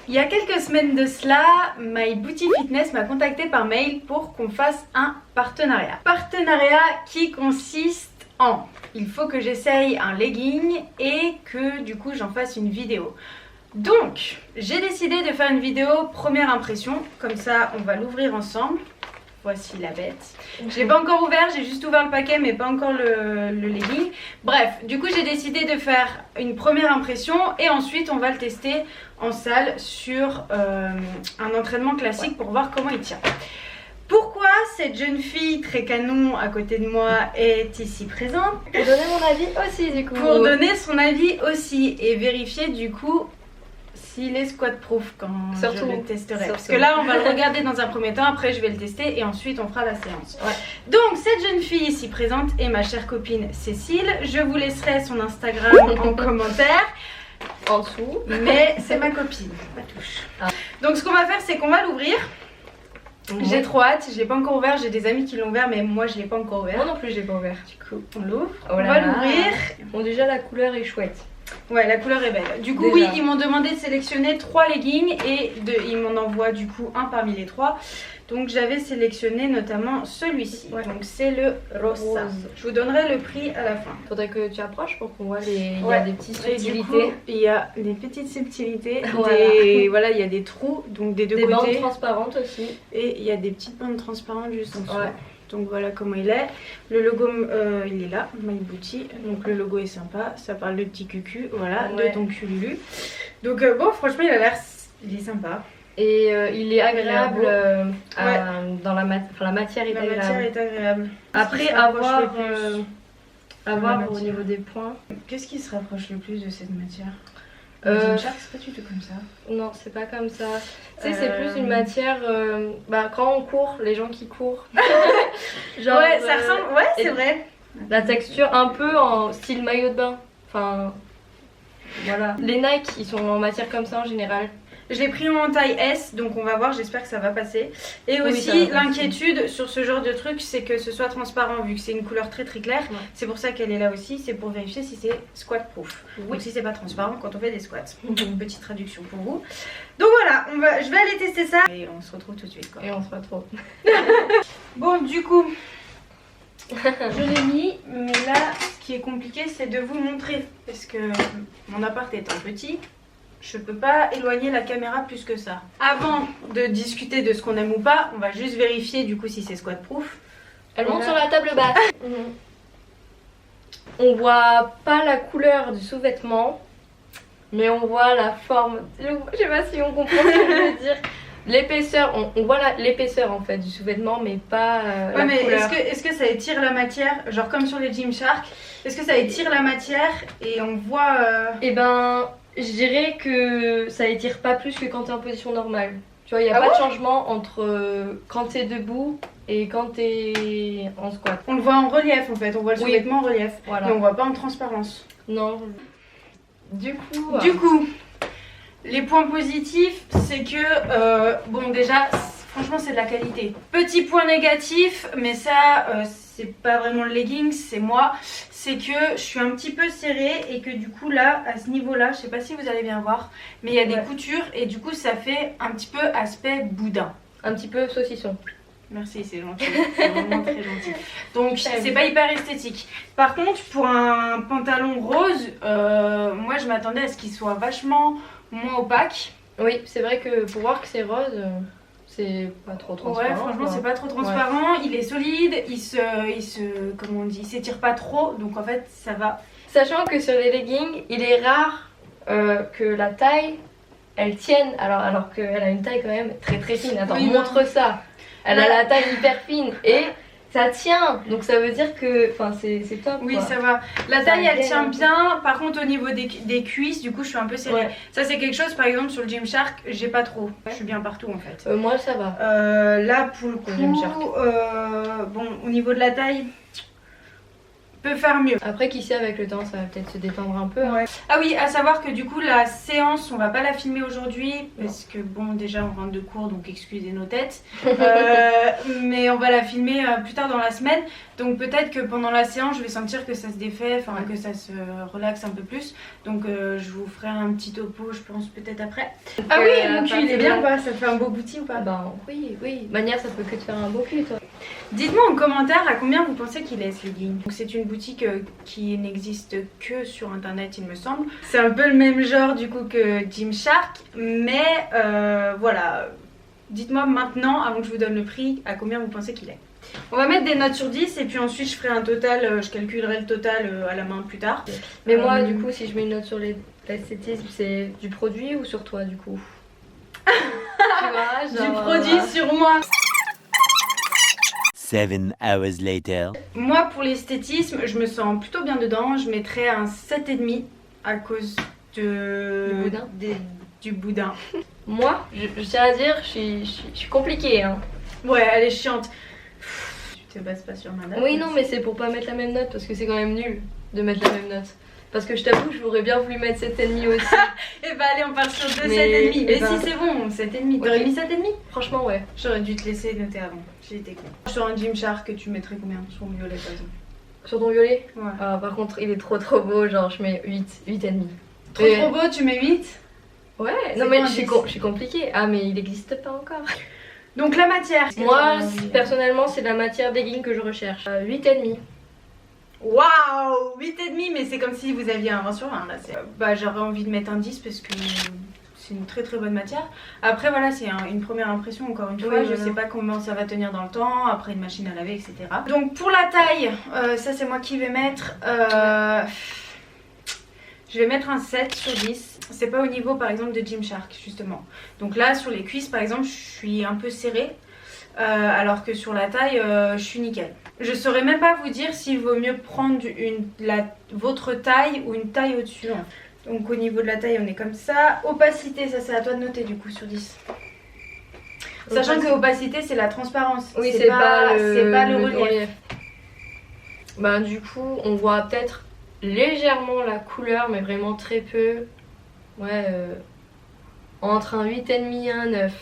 Il y a quelques semaines de cela, My Booty Fitness m'a contacté par mail pour qu'on fasse un partenariat. Partenariat qui consiste en... Il faut que j'essaye un legging et que du coup j'en fasse une vidéo. Donc, j'ai décidé de faire une vidéo première impression. Comme ça, on va l'ouvrir ensemble. Voici la bête. Je l'ai pas encore ouvert, j'ai juste ouvert le paquet mais pas encore le legging. Bref, du coup j'ai décidé de faire une première impression et ensuite on va le tester en salle sur un entraînement classique pour voir comment il tient. Pourquoi cette jeune fille très canon à côté de moi est ici présente? Pour donner mon avis aussi du coup. Pour donner son avis aussi et vérifier du coup s'il est squat proof quand je le testerai. Parce que là on va le regarder dans un premier temps, après je vais le tester et ensuite on fera la séance. Ouais. Donc cette jeune fille ici présente est ma chère copine Cécile. Je vous laisserai son Instagram en commentaire. En dessous. Mais c'est ma copine, ma touche. Ah. Donc ce qu'on va faire c'est qu'on va l'ouvrir. J'ai trop hâte, je l'ai pas encore ouvert, j'ai des amis qui l'ont ouvert mais moi je l'ai pas encore ouvert. Moi non plus je l'ai pas ouvert. Du coup on l'ouvre, oh on va l'ouvrir. Bon déjà la couleur est chouette. Ouais, la couleur est belle. Du coup déjà. Oui, ils m'ont demandé de sélectionner 3 leggings et ils m'en envoient du coup un parmi les 3. Donc j'avais sélectionné notamment celui-ci. Ouais. Donc c'est le rosa. Je vous donnerai le prix à la fin. Faudrait que tu approches pour qu'on voit les... Il y a des petites subtilités. Coup, il y a des petites subtilités. Voilà, il y a des trous, donc des deux côtés. Des bandes transparentes aussi. Et il y a des petites bandes transparentes juste en dessous. Ouais. Donc voilà comment il est. Le logo, il est là, My Booty. Donc le logo est sympa. Ça parle de petit cucu, voilà, de ton cululu. Donc bon, franchement, il a l'air, il est sympa. Et il est agréable. Dans la matière est agréable. La matière est agréable. Après, à voir au niveau des points. Qu'est-ce qui se rapproche le plus de cette matière? Gymshark, c'est pas du tout comme ça. Non, c'est pas comme ça. Tu sais, c'est plus une matière. Quand on court, les gens qui courent. Genre, ouais, ça ressemble. Ouais, c'est vrai. La texture un peu en style maillot de bain. Enfin, voilà. Les Nike, ils sont en matière comme ça en général. Je l'ai pris en taille S, donc on va voir, j'espère que ça va passer. Et aussi, l'inquiétude sur ce genre de truc, c'est que ce soit transparent, vu que c'est une couleur très très claire. Ouais. C'est pour ça qu'elle est là aussi, c'est pour vérifier si c'est squat proof. Oui. Donc si c'est pas transparent quand on fait des squats. Une petite traduction pour vous. Donc voilà, je vais aller tester ça. Et on se retrouve tout de suite. Quoi. Et on se retrouve. Bon, du coup, je l'ai mis, mais là, ce qui est compliqué, c'est de vous montrer. Parce que mon appart étant petit, je peux pas éloigner la caméra plus que ça. Avant de discuter de ce qu'on aime ou pas, on va juste vérifier du coup si c'est squat proof. Elle monte sur la table basse. On voit pas la couleur du sous-vêtement, mais on voit la forme. Je sais pas si on comprend ce que je veux dire. L'épaisseur, on voit l'épaisseur en fait du sous-vêtement, mais pas la couleur. Est-ce que ça étire la matière, genre comme sur les Gymshark? Est-ce que ça étire la matière et on voit Eh ben, je dirais que ça étire pas plus que quand t'es en position normale. Tu vois, il n'y a pas de changement entre quand t'es debout et quand t'es en squat. On le voit en relief en fait, on voit le sous-vêtement en relief. Voilà. Mais on voit pas en transparence. Non. Du coup, les points positifs, c'est que, bon déjà, franchement c'est de la qualité. Petit point négatif, mais ça, c'est pas vraiment le legging, c'est moi. C'est que je suis un petit peu serrée et que du coup là, à ce niveau-là, je sais pas si vous allez bien voir, mais il y a des coutures et du coup ça fait un petit peu aspect boudin. Un petit peu saucisson. Merci, c'est gentil, c'est vraiment très gentil. Donc c'est pas hyper esthétique. Par contre, pour un pantalon rose, moi je m'attendais à ce qu'il soit vachement moins opaque. Oui, c'est vrai que pour voir que c'est rose, c'est pas trop transparent. Ouais, franchement, c'est pas trop transparent. Ouais. Il est solide, comment on dit, il s'étire pas trop, donc en fait, ça va. Sachant que sur les leggings, il est rare que la taille, elle tienne, alors qu'elle a une taille quand même très très fine. Attends, montre ça. Elle a la taille hyper fine et ça tient, donc ça veut dire que c'est top. Oui, quoi. Ça va. La taille elle tient bien. Par contre, au niveau des cuisses, du coup, je suis un peu serrée. Ouais. Ça, c'est quelque chose, par exemple, sur le Gymshark, j'ai pas trop. Je suis bien partout en fait. Moi, ça va. Là, pour le coup, bon, au niveau de la taille, peut faire mieux. Après, qui sait, avec le temps, ça va peut-être se détendre un peu. Ouais. Ah oui, à savoir que du coup la séance, on va pas la filmer aujourd'hui parce que bon, déjà on rentre de cours, donc excusez nos têtes. Mais on va la filmer plus tard dans la semaine. Donc peut-être que pendant la séance, je vais sentir que ça se défait, enfin que ça se relaxe un peu plus. Donc je vous ferai un petit topo, je pense peut-être après. Ah oui, mon cul il est bien ou pas? Ça fait un beau bouti ou pas? Bah oui, oui. Manière, ça peut que te faire un beau cul, toi. Dites-moi en commentaire à combien vous pensez qu'il est ce legging. Donc c'est une boutique qui n'existe que sur internet il me semble. C'est un peu le même genre du coup que Gymshark, mais voilà. Dites-moi maintenant, avant que je vous donne le prix, à combien vous pensez qu'il est. On va mettre des notes sur 10 et puis ensuite je ferai un total, je calculerai le total à la main plus tard. Mais moi du coup, si je mets une note sur l'esthétisme, c'est du produit ou sur toi du coup? Tu vois, genre, du produit sur moi. 7 hours later. Moi pour l'esthétisme, je me sens plutôt bien dedans. Je mettrais un 7,5 à cause du boudin. Moi, je tiens à dire, je suis compliquée. Hein. Ouais, elle est chiante. Tu te bases pas sur ma note. Oui, non, mais c'est pour pas mettre la même note parce que c'est quand même nul de mettre la même note. Parce que je t'avoue, j'aurais bien voulu mettre 7,5 aussi. Et bah allez, on part sur 2 7,5. Mais ben, si c'est bon, 7,5. T'aurais okay. mis 7,5? Franchement, ouais. J'aurais dû te laisser noter avant. J'ai été con. Sur un Gymshark, tu mettrais combien? Sur un violet par exemple. Sur ton violet? Ouais. Ah, par contre, il est trop beau, genre je mets 8,5. Trop beau, tu mets 8? Ouais, non mais je suis compliquée. Ah, mais il n'existe pas encore. Donc la matière. Moi, personnellement, c'est la matière legging que je recherche. 8,5. Waouh, 8,5, mais c'est comme si vous aviez un 20 sur 20 là. Bah j'aurais envie de mettre un 10 parce que c'est une très bonne matière. Après voilà, c'est une première impression encore une fois. Oui, je sais pas comment ça va tenir dans le temps, après une machine à laver, etc. Donc pour la taille, ça c'est moi qui vais mettre... je vais mettre un 7 sur 10. C'est pas au niveau par exemple de Gymshark justement. Donc là sur les cuisses par exemple, je suis un peu serrée. Alors que sur la taille, je suis nickel. Je saurais même pas vous dire s'il vaut mieux prendre votre taille ou une taille au-dessus. Hein. Donc au niveau de la taille, on est comme ça. Opacité, ça c'est à toi de noter du coup sur 10. Sachant que opacité, c'est la transparence. Oui, c'est pas le relief. Bah du coup, on voit peut-être légèrement la couleur, mais vraiment très peu. Ouais, entre un 8,5 et un 9.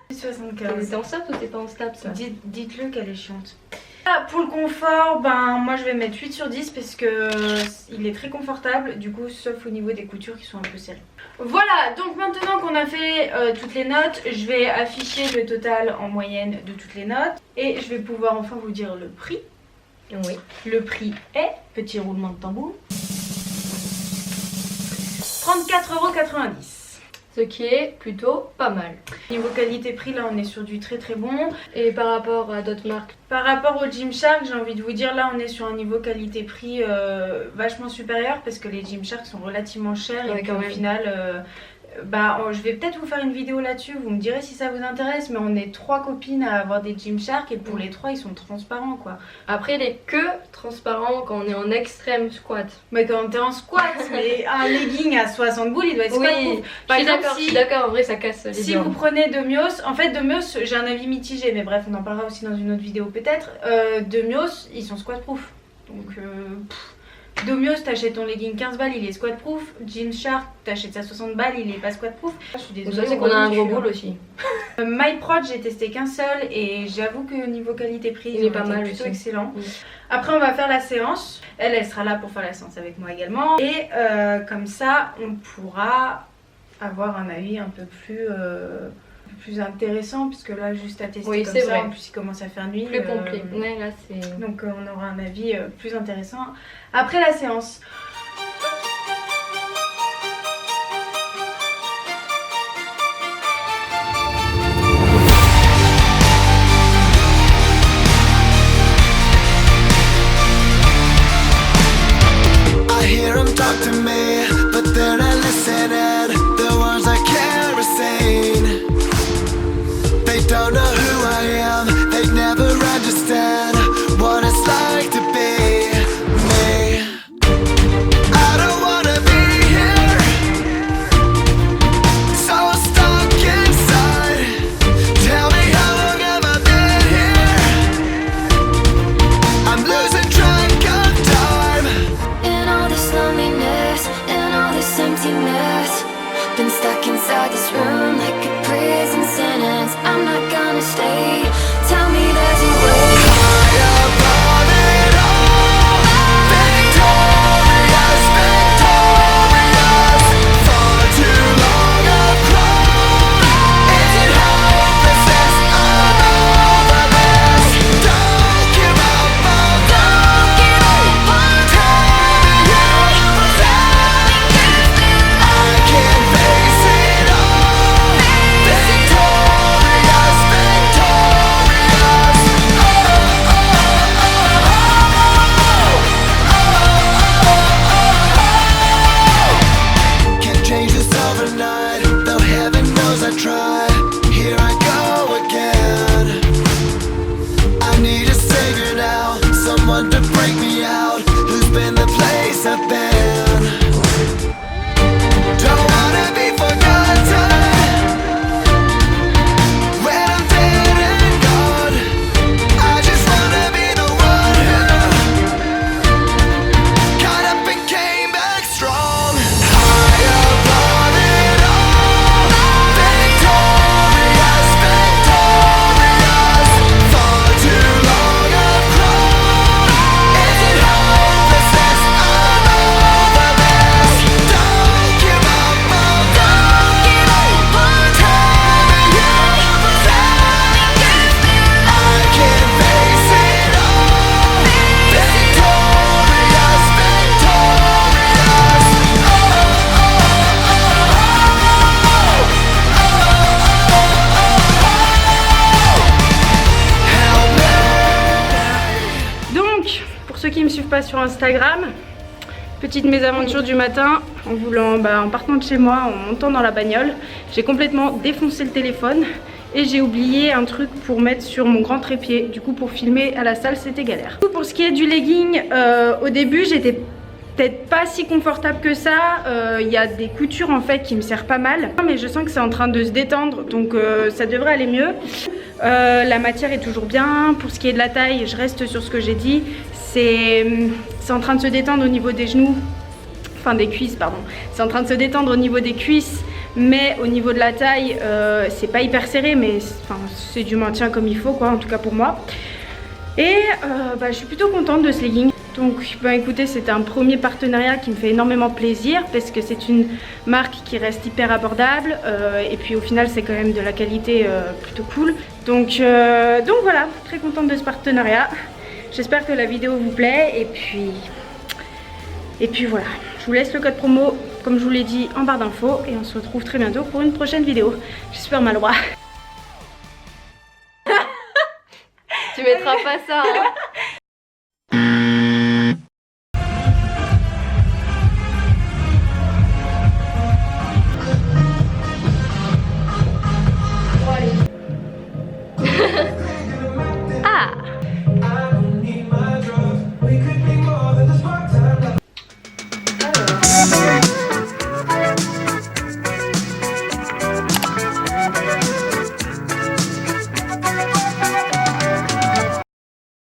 75. T'es en stop ou t'es pas en stop ça? Dites-le qu'elle est chiante. Pour le confort, ben moi je vais mettre 8 sur 10 parce que il est très confortable, du coup sauf au niveau des coutures qui sont un peu serrées. Voilà, donc maintenant qu'on a fait toutes les notes, je vais afficher le total en moyenne de toutes les notes et je vais pouvoir enfin vous dire le prix. Oui. Le prix est, petit roulement de tambour, 34,90 €. Ce qui est plutôt pas mal. Niveau qualité-prix, là on est sur du très bon. Et par rapport à d'autres marques? Par rapport au Gymshark, j'ai envie de vous dire, là on est sur un niveau qualité-prix vachement supérieur parce que les Gymshark sont relativement chers et qu'au final, je vais peut-être vous faire une vidéo là-dessus, vous me direz si ça vous intéresse, mais on est 3 copines à avoir des Gymshark et pour les 3 ils sont transparents quoi. Après il est que transparent quand on est en extrême squat. Mais quand t'es en squat, mais un legging à 60 boules il doit être squat proof. Par exemple, je suis d'accord, en vrai ça casse les si jambes. vous prenez Domios, en fait Domios j'ai un avis mitigé, mais bref on en parlera aussi dans une autre vidéo peut-être. Domios ils sont squat proof, donc Domios, t'achètes ton legging 15 balles, il est squat proof. Gymshark, t'achètes ça 60 balles, il est pas squat proof. Je suis désolée. Ça c'est qu'on a un gros boule aussi. MyProd, j'ai testé qu'un seul et j'avoue que niveau qualité-prix, il est pas mal, plutôt aussi. Excellent. Oui. Après, on va faire la séance. Elle sera là pour faire la séance avec moi également. Et comme ça, on pourra avoir un avis un peu plus intéressant puisque là juste à tester comme ça, en plus il commence à faire nuit. Plus complet. Ouais, là c'est... Donc on aura un avis plus intéressant après la séance. I hear 'em talk to me, but they're not listening. The words I can't receive. They don't know who I am. They never understand what it's like to be me. I'm not gonna stay. Tell me there's a way. Above it all, victorious, victorious. For too long I've cried. Is it hopelessness? I'm over this. Don't give up on tell me I can't face it all. Victorious, victorious. Can't change this overnight, though heaven knows I try. Here I go again. I need a savior now, someone to break me out. Who's been the place I've been? Don't wanna be forgotten when I'm dead and gone. I just wanna be the one who got up and came back strong. High above it all, victorious, victorious. For too long I've cried. Is it hopelessness? I'm over this. Don't give up on tell me I can't face it all. Victorious, victorious. Donc, pour ceux qui me suivent pas sur Instagram, petite mésaventure du matin en partant de chez moi, en montant dans la bagnole, j'ai complètement défoncé le téléphone et j'ai oublié un truc pour mettre sur mon grand trépied. Du coup, pour filmer à la salle, c'était galère. Pour ce qui est du legging, au début, j'étais peut-être pas si confortable que ça. Il y a des coutures en fait qui me serrent pas mal, mais je sens que c'est en train de se détendre, donc ça devrait aller mieux. La matière est toujours bien. Pour ce qui est de la taille, je reste sur ce que j'ai dit. C'est en train de se détendre au niveau des genoux, enfin des cuisses pardon. C'est en train de se détendre au niveau des cuisses, mais au niveau de la taille, c'est pas hyper serré, mais c'est du maintien comme il faut quoi, en tout cas pour moi. Et je suis plutôt contente de ce legging. Donc écoutez, c'était un premier partenariat qui me fait énormément plaisir parce que c'est une marque qui reste hyper abordable et puis au final c'est quand même de la qualité plutôt cool. Donc voilà, très contente de ce partenariat. J'espère que la vidéo vous plaît et puis voilà. Je vous laisse le code promo comme je vous l'ai dit en barre d'infos et on se retrouve très bientôt pour une prochaine vidéo. J'espère mal droit. Tu mettras pas ça hein.